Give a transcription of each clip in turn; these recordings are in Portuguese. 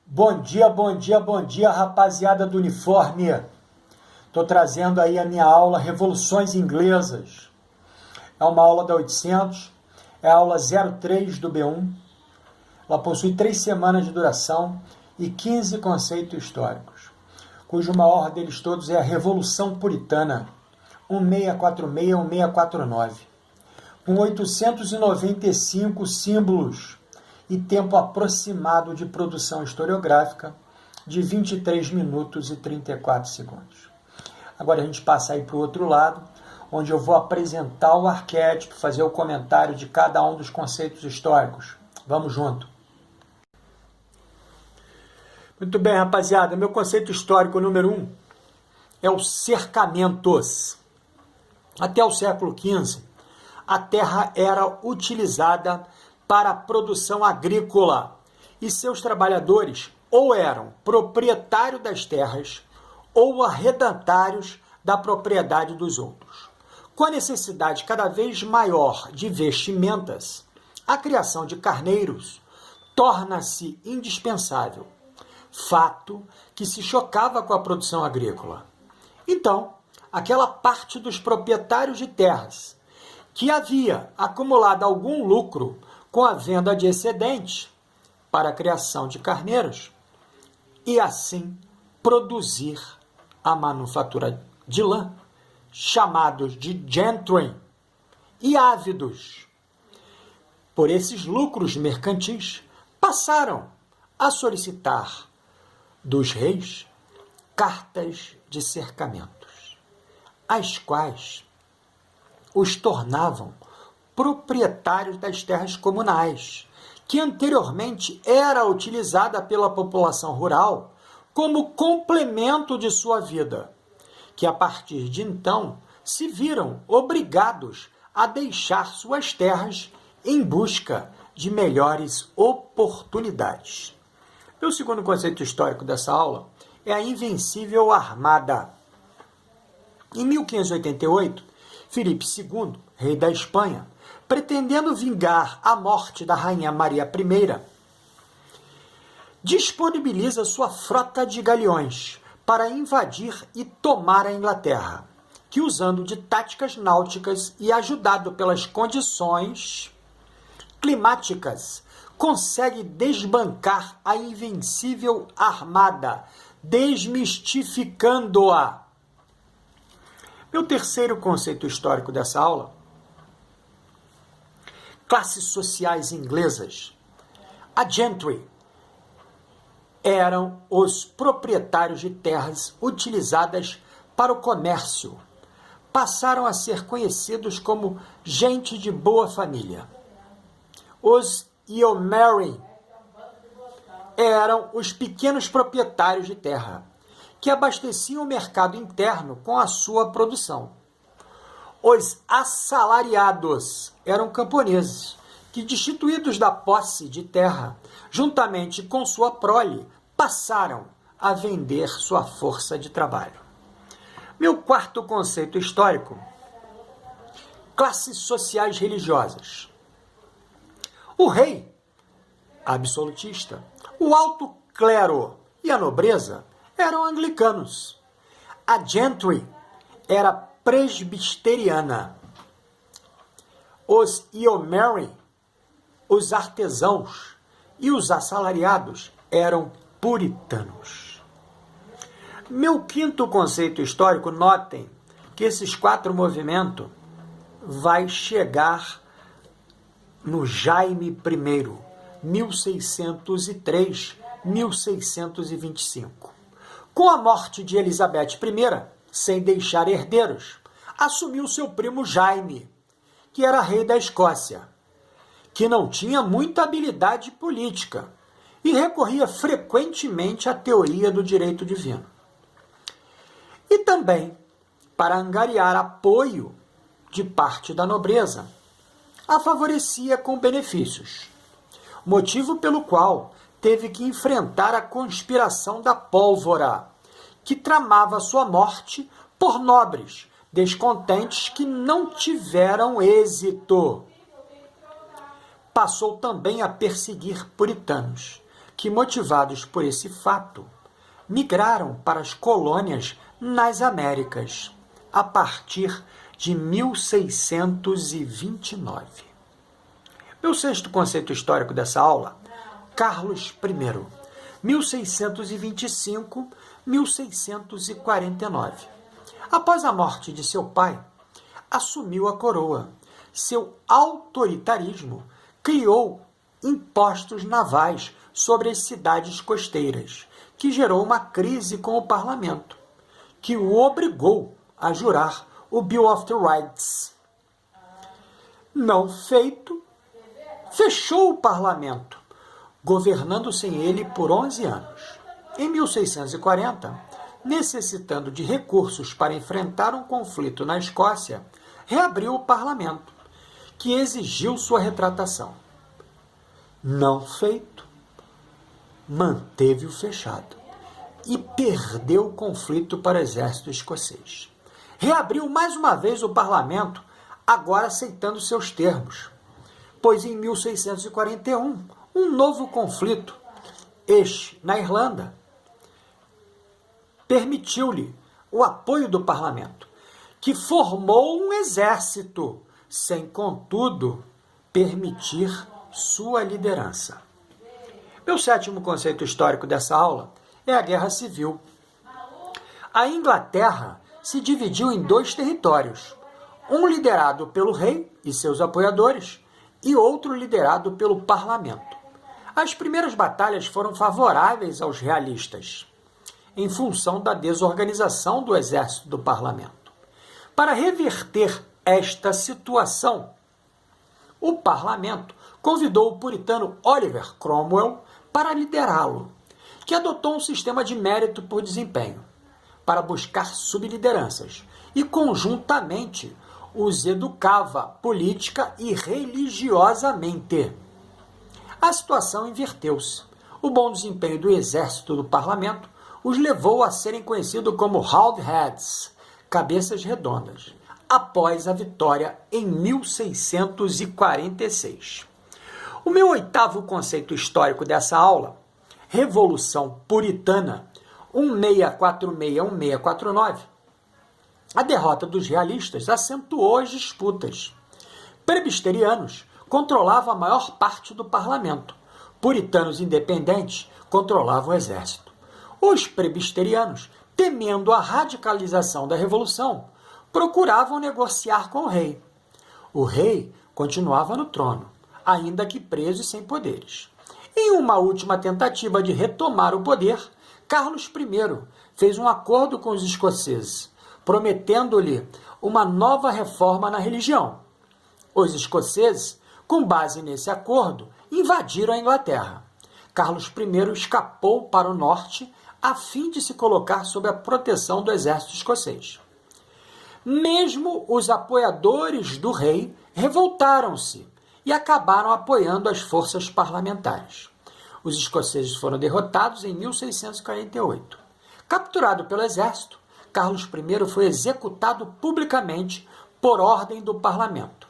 Bom dia, bom dia, bom dia, rapaziada do uniforme. Estou trazendo aí a minha aula Revoluções Inglesas. É uma aula da 800, é a aula 03 do B1. Ela possui 3 semanas de duração e 15 conceitos históricos, cujo maior deles todos é a Revolução Puritana, 1646-1649, com 895 símbolos e tempo aproximado de produção historiográfica de 23 minutos e 34 segundos. Agora a gente passa aí para o outro lado, onde eu vou apresentar o arquétipo, fazer o comentário de cada um dos conceitos históricos. Vamos junto. Muito bem, rapaziada. Meu conceito histórico número 1 é os cercamentos. Até o século XV, a terra era utilizada para a produção agrícola e seus trabalhadores ou eram proprietários das terras ou arrendatários da propriedade dos outros. Com a necessidade cada vez maior de vestimentas, a criação de carneiros torna-se indispensável, fato que se chocava com a produção agrícola. Então, aquela parte dos proprietários de terras que havia acumulado algum lucro com a venda de excedentes para a criação de carneiros e assim produzir a manufatura de lã, chamados de gentry, e ávidos por esses lucros mercantis, passaram a solicitar dos reis cartas de cercamentos, as quais os tornavam proprietários das terras comunais, que anteriormente era utilizada pela população rural como complemento de sua vida, que a partir de então se viram obrigados a deixar suas terras em busca de melhores oportunidades. O segundo conceito histórico dessa aula é a invencível armada. Em 1588, Filipe II, rei da Espanha, pretendendo vingar a morte da rainha Maria I, disponibiliza sua frota de galeões para invadir e tomar a Inglaterra, que, usando de táticas náuticas e ajudado pelas condições climáticas, consegue desbancar a invencível armada, desmistificando-a. Meu terceiro conceito histórico dessa aula: classes sociais inglesas. A gentry eram os proprietários de terras utilizadas para o comércio. Passaram a ser conhecidos como gente de boa família. Os yeomanry eram os pequenos proprietários de terra, que abasteciam o mercado interno com a sua produção. Os assalariados eram camponeses, que, destituídos da posse de terra, juntamente com sua prole, passaram a vender sua força de trabalho. Meu quarto conceito histórico: classes sociais religiosas. O rei, absolutista, o alto clero e a nobreza eram anglicanos. A gentry era presbiteriana. Os yeomanry, os artesãos e os assalariados eram puritanos. Meu quinto conceito histórico: notem que esses 4 movimentos vai chegar no Jaime I, 1603-1625. Com a morte de Elizabeth I, sem deixar herdeiros, assumiu seu primo Jaime, que era rei da Escócia, que não tinha muita habilidade política e recorria frequentemente à teoria do direito divino. E também, para angariar apoio de parte da nobreza, a favorecia com benefícios, motivo pelo qual teve que enfrentar a conspiração da pólvora, que tramava sua morte por nobres descontentes que não tiveram êxito. Passou também a perseguir puritanos, que, motivados por esse fato, migraram para as colônias nas Américas, a partir de 1629. Meu sexto conceito histórico dessa aula, Carlos I, 1625-1649. Após a morte de seu pai, assumiu a coroa. Seu autoritarismo criou impostos navais sobre as cidades costeiras, que gerou uma crise com o parlamento, que o obrigou a jurar o Bill of Rights. Não feito, fechou o parlamento, governando sem ele por 11 anos. Em 1640, necessitando de recursos para enfrentar um conflito na Escócia, reabriu o parlamento, que exigiu sua retratação. Não feito, manteve-o fechado e perdeu o conflito para o exército escocês. Reabriu mais uma vez o parlamento, agora aceitando seus termos, pois em 1641, um novo conflito, este na Irlanda, permitiu-lhe o apoio do parlamento, que formou um exército, sem, contudo, permitir sua liderança. Meu sétimo conceito histórico dessa aula é a Guerra Civil. A Inglaterra se dividiu em 2 territórios, um liderado pelo rei e seus apoiadores e outro liderado pelo parlamento. As primeiras batalhas foram favoráveis aos realistas, em função da desorganização do exército do parlamento. Para reverter esta situação, o parlamento convidou o puritano Oliver Cromwell para liderá-lo, que adotou um sistema de mérito por desempenho, para buscar sublideranças, e conjuntamente os educava política e religiosamente. A situação inverteu-se. O bom desempenho do exército do parlamento os levou a serem conhecidos como Roundheads, cabeças redondas, após a vitória em 1646. O meu oitavo conceito histórico dessa aula, Revolução Puritana, 1646-1649. A derrota dos realistas acentuou as disputas. Presbiterianos controlavam a maior parte do parlamento. Puritanos independentes controlavam o exército. Os presbiterianos, temendo a radicalização da revolução, procuravam negociar com o rei. O rei continuava no trono, ainda que preso e sem poderes. Em uma última tentativa de retomar o poder, Carlos I fez um acordo com os escoceses, prometendo-lhe uma nova reforma na religião. Os escoceses, com base nesse acordo, invadiram a Inglaterra. Carlos I escapou para o norte a fim de se colocar sob a proteção do exército escocês. Mesmo os apoiadores do rei revoltaram-se e acabaram apoiando as forças parlamentares. Os escoceses foram derrotados em 1648. Capturado pelo exército, Carlos I foi executado publicamente por ordem do parlamento,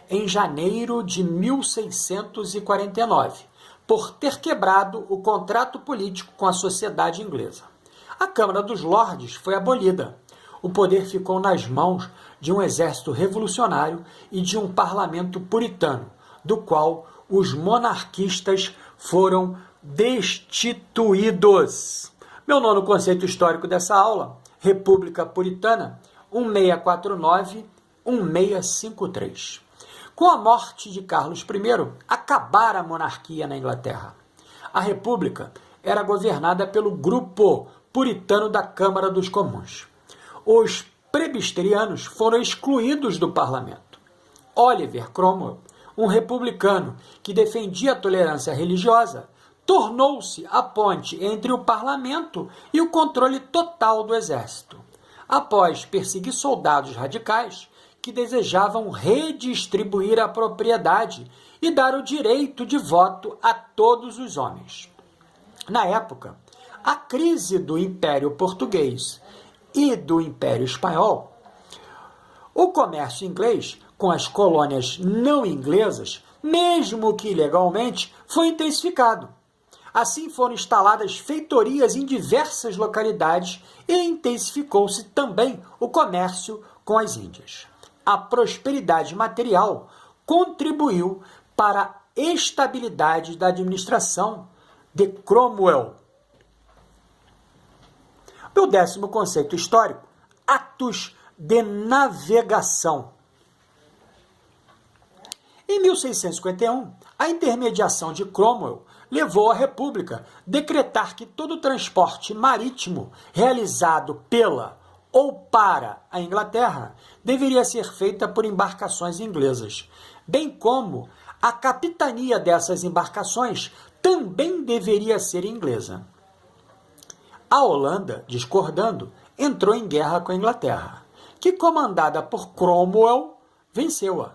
em janeiro de 1649, por ter quebrado o contrato político com a sociedade inglesa. A Câmara dos Lordes foi abolida. O poder ficou nas mãos de um exército revolucionário e de um parlamento puritano, do qual os monarquistas foram destituídos. Meu nono conceito histórico dessa aula, República Puritana, 1649-1653. Com a morte de Carlos I, acabara a monarquia na Inglaterra. A República era governada pelo grupo puritano da Câmara dos Comuns. Os presbiterianos foram excluídos do parlamento. Oliver Cromwell, um republicano que defendia a tolerância religiosa, tornou-se a ponte entre o parlamento e o controle total do exército, após perseguir soldados radicais que desejavam redistribuir a propriedade e dar o direito de voto a todos os homens. Na época, a crise do Império Português e do Império Espanhol, o comércio inglês com as colônias não inglesas, mesmo que ilegalmente, foi intensificado. Assim foram instaladas feitorias em diversas localidades e intensificou-se também o comércio com as Índias. A prosperidade material contribuiu para a estabilidade da administração de Cromwell. Meu 10º conceito histórico, atos de navegação. Em 1651, a intermediação de Cromwell levou a República a decretar que todo o transporte marítimo realizado pela ou para a Inglaterra deveria ser feita por embarcações inglesas, bem como a capitania dessas embarcações também deveria ser inglesa. A Holanda, discordando, entrou em guerra com a Inglaterra, que, comandada por Cromwell, venceu-a,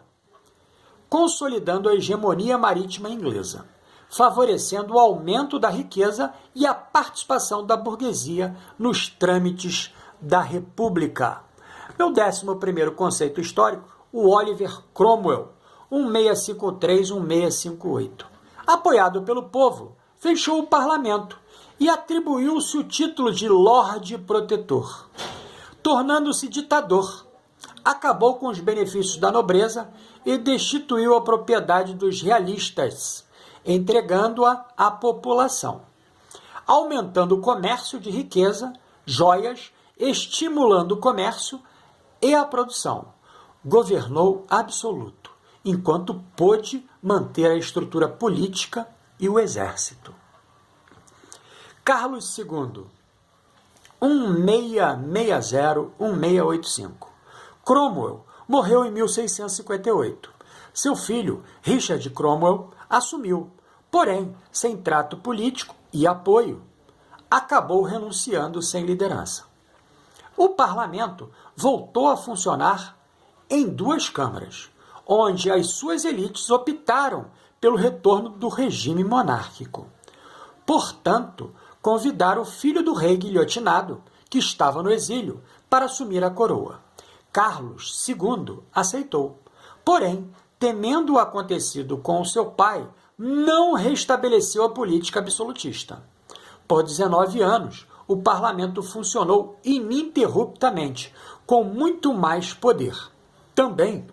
consolidando a hegemonia marítima inglesa, favorecendo o aumento da riqueza e a participação da burguesia nos trâmites da República. Meu 11º conceito histórico, o Oliver Cromwell, 1653-1658. Apoiado pelo povo, fechou o parlamento e atribuiu-se o título de Lorde Protetor, tornando-se ditador. Acabou com os benefícios da nobreza e destituiu a propriedade dos realistas, entregando-a à população, aumentando o comércio de riqueza, joias, estimulando o comércio e a produção. Governou absoluto, enquanto pôde manter a estrutura política e o exército. Carlos II, 1660-1685. Cromwell morreu em 1658. Seu filho, Richard Cromwell, assumiu, porém sem trato político e apoio. Acabou renunciando sem liderança. O parlamento voltou a funcionar em 2 câmaras, onde as suas elites optaram pelo retorno do regime monárquico. Portanto, convidaram o filho do rei guilhotinado, que estava no exílio, para assumir a coroa. Carlos II aceitou, porém, temendo o acontecido com o seu pai, não restabeleceu a política absolutista. Por 19 anos, o parlamento funcionou ininterruptamente, com muito mais poder. Também,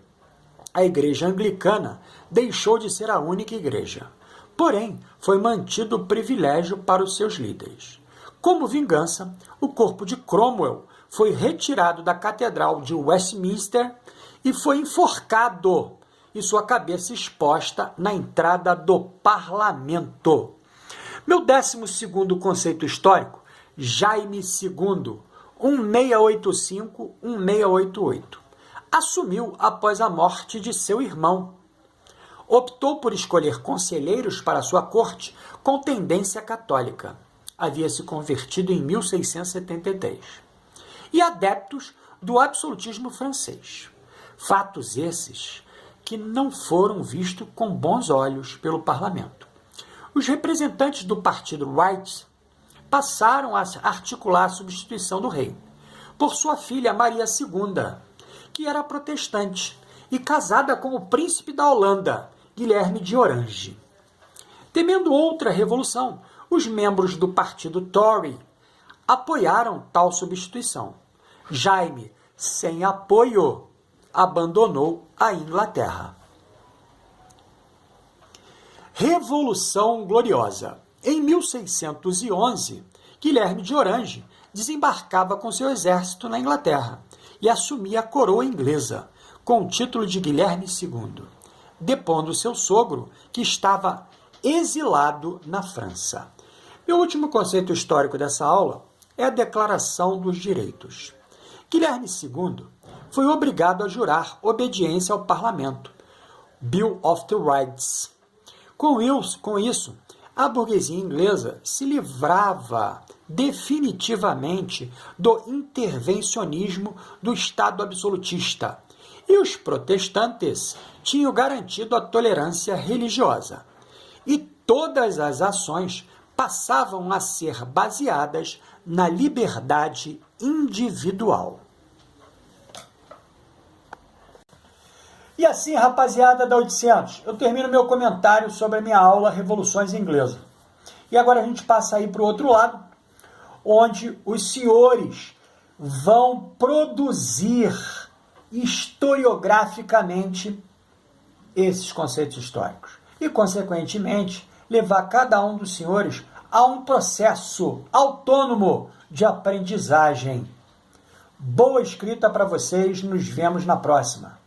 a igreja anglicana deixou de ser a única igreja. Porém, foi mantido o privilégio para os seus líderes. Como vingança, o corpo de Cromwell foi retirado da Catedral de Westminster e foi enforcado, e sua cabeça exposta na entrada do parlamento. Meu 12º conceito histórico, Jaime II, 1685-1688. Assumiu após a morte de seu irmão. Optou por escolher conselheiros para sua corte com tendência católica. Havia se convertido em 1673. E adeptos do absolutismo francês. Fatos esses que não foram vistos com bons olhos pelo parlamento. Os representantes do partido White passaram a articular a substituição do rei por sua filha Maria II, que era protestante e casada com o príncipe da Holanda, Guilherme de Orange. Temendo outra revolução, os membros do partido Tory apoiaram tal substituição. Jaime, sem apoio, abandonou a Inglaterra. Revolução Gloriosa. Em 1611, Guilherme de Orange desembarcava com seu exército na Inglaterra e assumia a coroa inglesa, com o título de Guilherme II, depondo seu sogro, que estava exilado na França. Meu último conceito histórico dessa aula é a Declaração dos Direitos. Guilherme II foi obrigado a jurar obediência ao parlamento, Bill of the Rights. Com isso, a burguesia inglesa se livrava definitivamente do intervencionismo do Estado absolutista, e os protestantes tinham garantido a tolerância religiosa. E todas as ações passavam a ser baseadas na liberdade individual. E assim, rapaziada da 800, eu termino meu comentário sobre a minha aula Revoluções Inglesas. E agora a gente passa aí para o outro lado, onde os senhores vão produzir historiograficamente esses conceitos históricos e, consequentemente, levar cada um dos senhores a um processo autônomo de aprendizagem. Boa escrita para vocês, nos vemos na próxima.